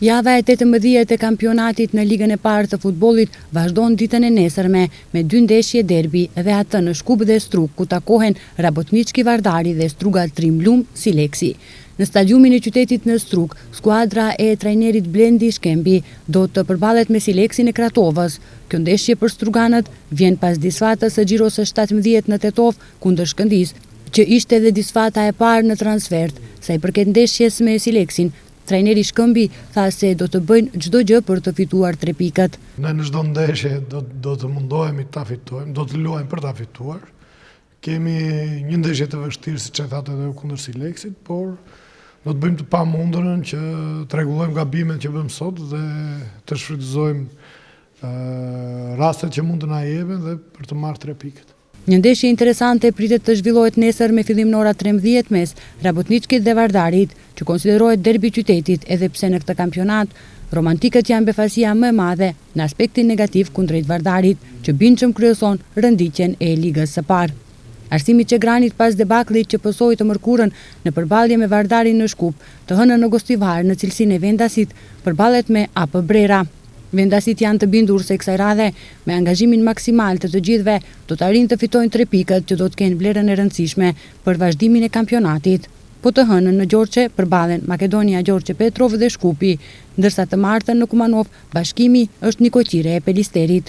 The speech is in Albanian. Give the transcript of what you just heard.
Java e 18 e kampionatit në ligën e parë të futbollit vazhdon ditën e nesërme me 2 ndeshje derbi dhe atë në Shkup dhe Strug, ku takohen Rabotnički Vardari dhe Struga Trimblum Sileksi. Në stadiumin e qytetit në Strug, skuadra e trajnerit Blendi Shkembi do të përballet me Sileksin e Kratovës. Kjo ndeshje për struganët vjen pas disfatës së Xhiros së 17 në Tetov kundër Shkëndijës, që ishte edhe disfata e parë në transfert. Sa i përket ndeshjes me Sileksin, trajneri Shkëmbi tha se do të bëjnë çdo gjë për të fituar 3 pikët. Ne në çdo ndeshje do të mundohemi ta fitojmë, do të luajmë për ta fituar. Kemi një ndeshje të vështirë, siç e thatë edhe kundër Sileksit, por do të bëjmë të pamundurën që të rregullojmë gabimet që bëmë sot dhe të shfrytëzojmë rastet që mund të na jepen dhe për të marrë 3 pikët. Një ndeshje interesante pritet të zhvillohet nesër me fillim në ora 13 mes Rabotničkit dhe Vardarit, që konsiderohet derbi qytetit, edhe pse në këtë kampionat romantikët janë befasia më e madhe në aspektin negativ kundrejt Vardarit, që bindshëm kryeson rënditjen e ligës së parë. Arsimi Çegranit pas debaklit që pësoi të mërkurën në përballje me Vardarin në Shkup, të hënën në Gostivar në cilësinë e Vendasit përballet me AP Brera. Vendasit janë të bindur se kësaj radhe, me angazhimin maksimal të të gjithëve, do të arrijnë të fitojnë 3 pikët që do të kenë vlerën e rëndësishme për vazhdimin e kampionatit. Po të hënën në Gjorçe përballen Makedonia Gjorçe Petrov dhe Shkupi, ndërsa të martën në Kumanov bashkimi është Nikoqire e Pelisterit.